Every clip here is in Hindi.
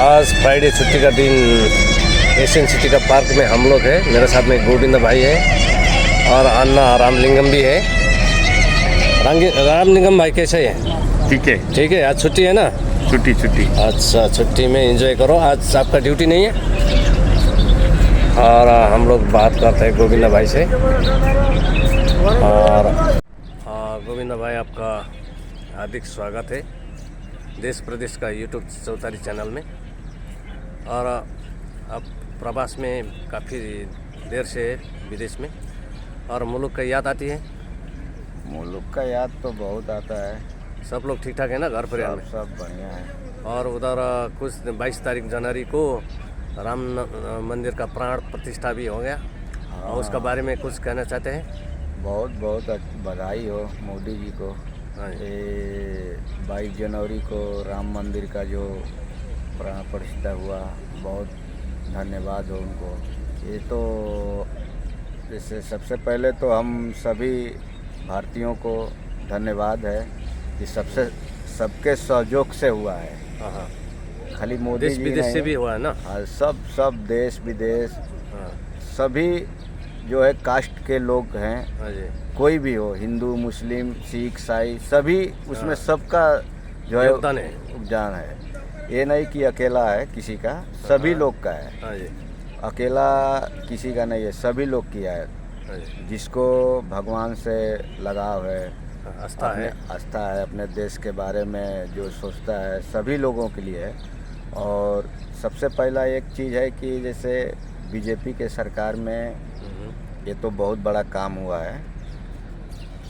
आज फ्राइडे छुट्टी का दिन एशियन सिटी का पार्क में हम लोग हैं। मेरे साथ में गोविंद भाई है और अन्ना रामलिंगम भी है। रामलिंगम भाई कैसे है? ठीक है। आज छुट्टी है ना? छुट्टी। अच्छा, छुट्टी में एंजॉय करो। आज आपका ड्यूटी नहीं है। और हम लोग बात करते हैं गोविंद भाई से। और गोविंद भाई, आपका हार्दिक स्वागत है देश प्रदेश का यूट्यूब चौतारी चैनल में। और आप प्रवास में काफ़ी देर से विदेश में, और मुल्क का याद आती है? मुल्क का याद तो बहुत आता है। सब लोग ठीक ठाक है ना घर परिवार में? सब बढ़िया है। और उधर कुछ 22 तारीख जनवरी को राम मंदिर का प्राण प्रतिष्ठा भी हो गया। और उसका बारे में कुछ कहना चाहते हैं? बहुत बधाई हो मोदी जी को। ये 22 जनवरी को राम मंदिर का जो प्राण प्रतिष्ठा हुआ, बहुत धन्यवाद हो उनको। ये तो जैसे सबसे पहले तो हम सभी भारतीयों को धन्यवाद है कि सबके सहयोग से हुआ है। खाली मोदी देश विदेश से भी हुआ है ना? सब देश विदेश सभी जो है कास्ट के लोग हैं, कोई भी हो, हिंदू मुस्लिम सिख ईसाई, सभी उसमें सबका जो है योगदान है। ये नहीं कि अकेला है किसी का, सभी लोग का है। अकेला किसी का नहीं है, सभी लोग किया है। जिसको भगवान से लगाव है, आस्था है, अपने देश के बारे में जो सोचता है, सभी लोगों के लिए है। और सबसे पहला एक चीज़ है कि जैसे बीजेपी के सरकार में ये तो बहुत बड़ा काम हुआ है।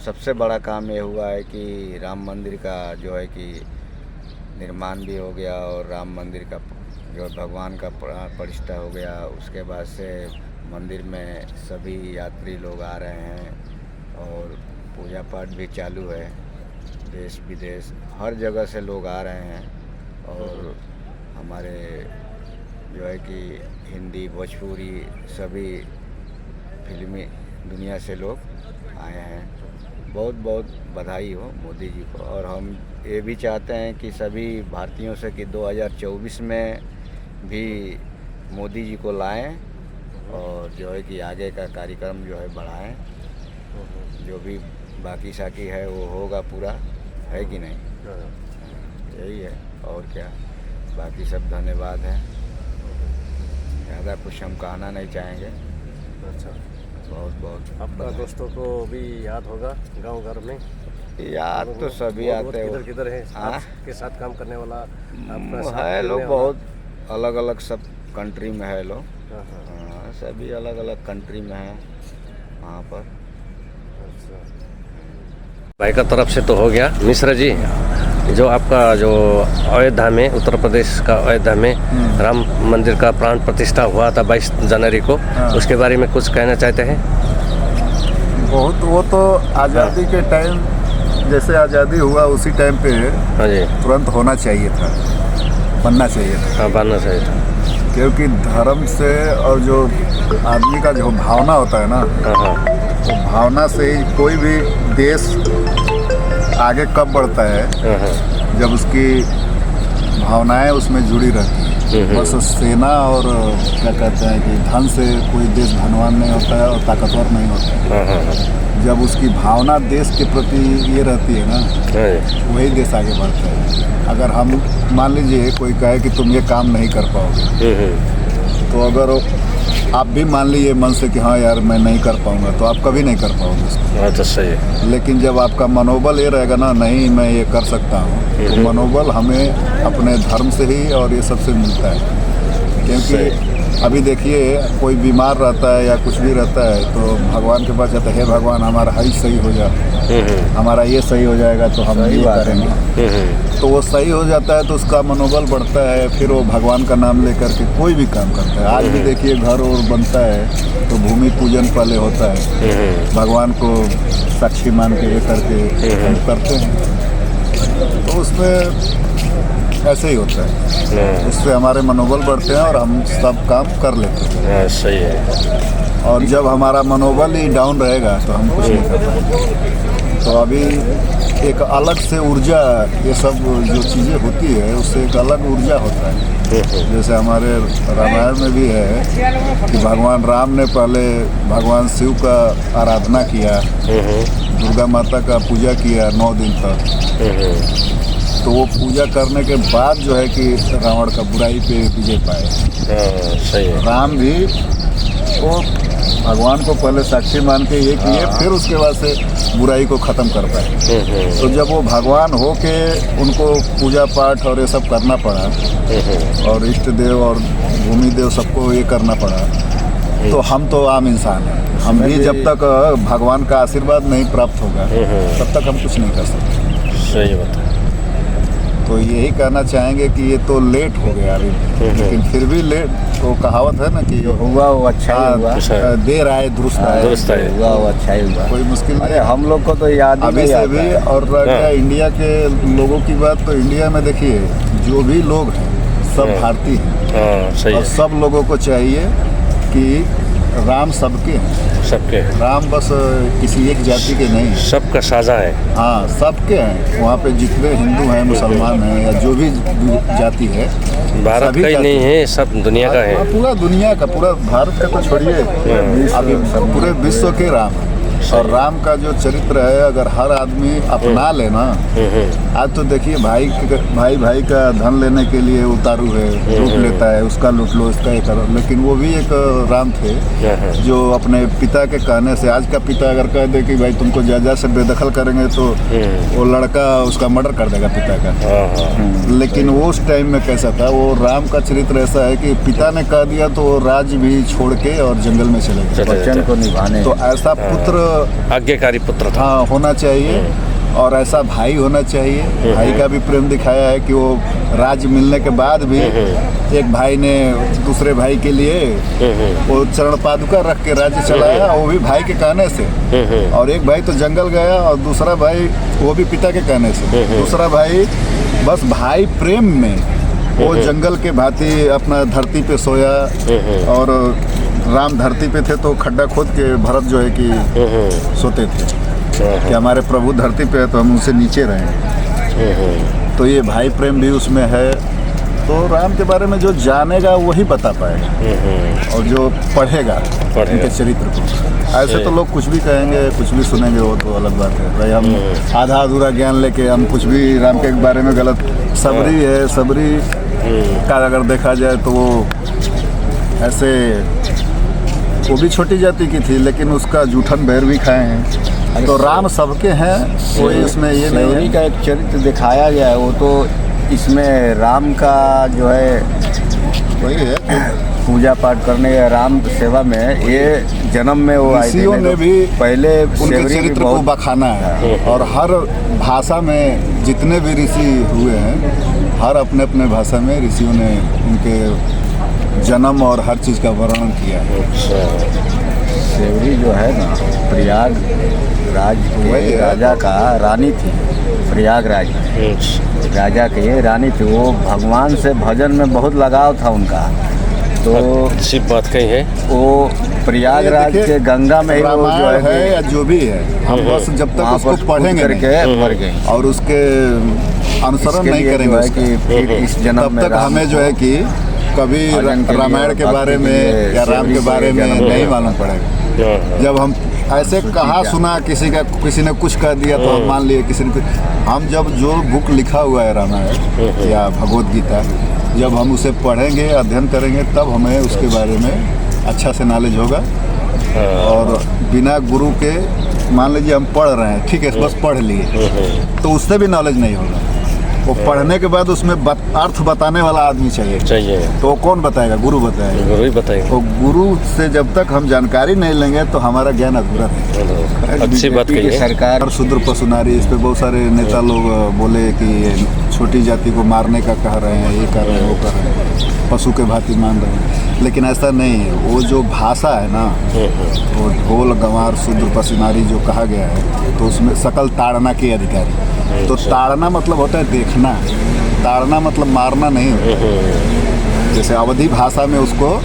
सबसे बड़ा काम ये हुआ है कि राम मंदिर का जो है कि निर्माण भी हो गया, और राम मंदिर का जो भगवान का प्रतिष्ठा हो गया। उसके बाद से मंदिर में सभी यात्री लोग आ रहे हैं और पूजा पाठ भी चालू है। देश विदेश हर जगह से लोग आ रहे हैं, और हमारे जो है कि हिंदी भोजपुरी सभी फिल्मी दुनिया से लोग आए हैं। बहुत बधाई हो मोदी जी को। और हम ये भी चाहते हैं कि सभी भारतीयों से कि 2024 में भी मोदी जी को लाएं, और जो है कि आगे का कार्यक्रम जो है बढ़ाएं। जो भी बाकी साकी है वो होगा पूरा, है कि नहीं? यही है, और क्या। बाकी सब धन्यवाद है। ज़्यादा कुछ हम कहना नहीं चाहेंगे। अच्छा, बहुत आपका दोस्तों को भी याद होगा गांव घर में? याद तो सभी आते हैं। किधर है आपके साथ काम करने वाला? है लोग बहुत अलग अलग, सब कंट्री में है लोग। सभी अलग अलग कंट्री में है वहाँ पर। भाई का तरफ से तो हो गया। मिश्रा जी, जो आपका जो अयोध्या में, उत्तर प्रदेश का अयोध्या में राम मंदिर का प्राण प्रतिष्ठा हुआ था 22 जनवरी को, उसके बारे में कुछ कहना चाहते हैं? बहुत, वो तो आज़ादी के टाइम, जैसे आज़ादी हुआ उसी टाइम पे तुरंत होना चाहिए था, बनना चाहिए था। बनना चाहिए था, क्योंकि धर्म से और जो आदमी का जो भावना होता है ना, तो भावना से ही कोई भी देश आगे कब बढ़ता है, जब उसकी भावनाएं उसमें जुड़ी रहती हैं। बस सेना और क्या कहते हैं कि धन से कोई देश धनवान नहीं होता है और ताकतवर नहीं होता है। जब उसकी भावना देश के प्रति ये रहती है ना, वही देश आगे बढ़ता है। अगर हम मान लीजिए कोई कहे कि तुम ये काम नहीं कर पाओगे, तो अगर आप भी मान लीजिए मन से कि हाँ यार मैं नहीं कर पाऊंगा, तो आप कभी नहीं कर पाओगे उसको। तो सही है। लेकिन जब आपका मनोबल ये रहेगा ना, नहीं मैं ये कर सकता हूँ, तो मनोबल हमें अपने धर्म से ही और ये सबसे मिलता है। क्योंकि अभी देखिए कोई बीमार रहता है या कुछ भी रहता है, तो भगवान के पास जाता है, हे भगवान हमारा हाई सही हो जाए, हमारा ये सही हो जाएगा तो हम ये करेंगे। तो वो सही हो जाता है तो उसका मनोबल बढ़ता है, फिर वो भगवान का नाम लेकर के कोई भी काम करता है। आज भी देखिए घर और बनता है तो भूमि पूजन पहले होता है, भगवान को साक्षी मान के ये करके हम करते हैं। तो उसमें ऐसे ही होता है, उससे हमारे मनोबल बढ़ते हैं और हम सब काम कर लेते हैं। सही है। और जब हमारा मनोबल ही डाउन रहेगा तो हम कुछ नहीं कर पाएंगे। तो अभी एक अलग से ऊर्जा, ये सब जो चीज़ें होती है उससे एक अलग ऊर्जा होता है। जैसे हमारे रामायण में भी है कि भगवान राम ने पहले भगवान शिव का आराधना किया, दुर्गा माता का पूजा किया 9 दिन तक। तो वो पूजा करने के बाद जो है कि रावण का बुराई पे विजय पाए। सही है। राम भी वो भगवान को पहले साक्षी मान के ये किए, फिर उसके बाद से बुराई को ख़त्म कर पाए। तो जब वो भगवान हो के उनको पूजा पाठ और ये सब करना पड़ा और इष्ट देव और भूमि देव सबको ये करना पड़ा, तो हम तो आम इंसान हैं। हम भी जब तक भगवान का आशीर्वाद नहीं प्राप्त होगा तब तक हम कुछ नहीं कर सकते। सही बात है। तो यही कहना चाहेंगे कि ये तो लेट हो गया अभी, लेकिन फिर भी लेट, तो कहावत है ना कि हुआ वो अच्छा ही हुआ, देर आए दुरुस्त आए। हुआ वो अच्छा ही हुआ, कोई मुश्किल नहीं। अरे हम लोग को तो याद ही अभी नहीं से आता भी। है। और इंडिया के लोगों की बात, तो इंडिया में देखिए जो भी लोग हैं सब भारतीय हैं। सही और है। सब लोगों को चाहिए कि राम सबके हैं, सबके राम बस किसी एक जाति के नहीं हैं, सबका साझा है। हाँ सबके हैं। वहाँ पे जितने हिंदू हैं, मुसलमान हैं, या जो भी जाति है, भारत सभी का ही जाति- नहीं है, सब दुनिया का है। पूरा दुनिया का, पूरा भारत का तो छोड़िए, अभी पूरे विश्व के राम है। और राम का जो चरित्र है अगर हर आदमी अपना लेना, आज तो देखिए भाई का धन लेने के लिए उतारू है, लूट लेता है, उसका लूट लो, इसका ये करो। लेकिन वो भी एक राम थे जो अपने पिता के कहने से, आज का पिता अगर कह दे कि भाई तुमको जायदाद से बेदखल करेंगे तो वो लड़का उसका मर्डर कर देगा पिता का। लेकिन वो उस टाइम में कैसा था, वो राम का चरित्र ऐसा है कि पिता ने कह दिया तो वो राज्य भी छोड़ के और जंगल में चले गए वचन को निभाने। तो ऐसा पुत्र आज्ञाकारी पुत्र था। हाँ होना चाहिए, और ऐसा भाई होना चाहिए। भाई का भी प्रेम दिखाया है कि वो राज्य मिलने के बाद भी एक भाई ने दूसरे भाई के लिए वो चरण पादुका रख के राज्य चलाया, वो भी भाई के कहने से। और एक भाई तो जंगल गया और दूसरा भाई वो भी पिता के कहने से। दूसरा भाई बस भाई प्रेम में वो जंगल के भांति अपना धरती पे सोया, और राम धरती पे थे तो खड्डा खोद के भरत जो है कि सोते थे कि हमारे प्रभु धरती पे है तो हम उनसे नीचे रहें। तो ये भाई प्रेम भी उसमें है। तो राम के बारे में जो जानेगा वही बता पाएगा, और जो पढ़ेगा उनके चरित्र को। ऐसे तो लोग कुछ भी कहेंगे, कुछ भी सुनेंगे, वो तो अलग बात है भाई। हम आधा अधूरा ज्ञान लेके हम कुछ भी राम के बारे में गलत। सबरी है, सबरी का अगर देखा जाए तो वो ऐसे, वो भी छोटी जाति की थी लेकिन उसका जूठन बैर भी खाए हैं। तो राम सबके हैं, कोई इसमें ये नहीं है। का एक चरित्र दिखाया गया है, वो तो इसमें राम का जो है वही है, पूजा पाठ करने या राम सेवा में ये जन्म में वो आए ऋषियों ने भी पहले उनके चरित्र को बखाना है। और हर भाषा में जितने भी ऋषि हुए हैं, हर अपने अपने भाषा में ऋषियों ने उनके जन्म और हर चीज़ का वर्णन किया है। सेवरी जो है ना, प्रयाग राज के राजा का रानी थी। प्रयागराज राजा के रानी थी। वो भगवान से भजन में बहुत लगाव था उनका। तो अच्छी बात कही है। वो प्रयागराज के गंगा में ही वो जो है या जो भी है, हम बस जब तक उसको पढ़ेंगे करके मर गई और उसके अनुसरण नहीं करेंगे कि फिर इस जन्म तब में तक हमें जो है कि कभी रामायण के बारे में या राम के बारे में नहीं मालूम पड़ेगा। जब हम ऐसे कहा सुना किसी ने कुछ कह दिया तो हम मान लिए किसी ने। हम जब जो बुक लिखा हुआ है रामायण या भगवत गीता, जब हम उसे पढ़ेंगे, अध्ययन करेंगे, तब हमें उसके बारे में अच्छा से नॉलेज होगा। और बिना गुरु के, मान लीजिए हम पढ़ रहे हैं, ठीक है, बस पढ़ लिए, तो उससे भी नॉलेज नहीं होगा। वो पढ़ने के बाद उसमें अर्थ बताने वाला आदमी चाहिए। तो कौन बताएगा? गुरु बताएगा। गुरु ही बताएगा। तो गुरु से जब तक हम जानकारी नहीं लेंगे तो हमारा ज्ञान अधूरा है। अच्छी बात कही है। सरकार और शूद्र पशु नारी, इस पे बहुत सारे नेता लोग बोले कि छोटी जाति को मारने का कह रहे हैं, ये कर रहे हैं, वो कर रहे हैं, पशु के भांति मान रहे हैं। लेकिन ऐसा नहीं है। वो जो भाषा है ना, वो ढोल गंवार शूद्र पशु नारी जो कहा गया है, तो उसमें सकल ताड़ना के अधिकारी। तो ताड़ना मतलब होता है देखना, ताड़ना मतलब मारना नहीं होता। जैसे अवधी भाषा में उसको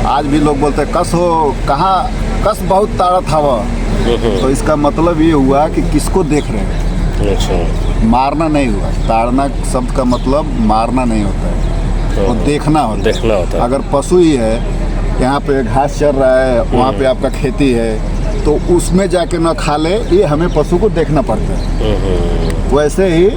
आज भी लोग बोलते हैं कस हो, कहाँ कस बहुत ताड़ा था वह। तो इसका मतलब ये हुआ कि किसको देख रहे हैं। अच्छा, मारना नहीं हुआ। ताड़ना शब्द का मतलब मारना नहीं होता है, वो देखना होता है। देखना होता है। अगर पशु ही है, यहाँ पे घास चर रहा है, वहाँ पे आपका खेती है, तो उसमें जाके ना खा ले, ये हमें पशु को देखना पड़ता है। वैसे ही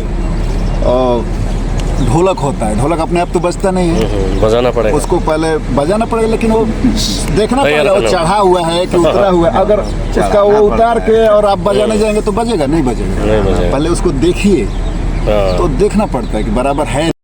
ढोलक होता है, ढोलक अपने आप तो बजता नहीं है, बजाना पड़ेगा, उसको पहले बजाना पड़ेगा, लेकिन वो देखना तैयार पड़ेगा वो करना चढ़ा हुआ है कि उतरा हुआ है। अगर उसका वो उतार के और आप बजाने जाएंगे तो बजेगा नहीं, बजेगा। नहीं बजेगा। पहले उसको देखिए, हाँ। तो देखना पड़ता है कि बराबर है।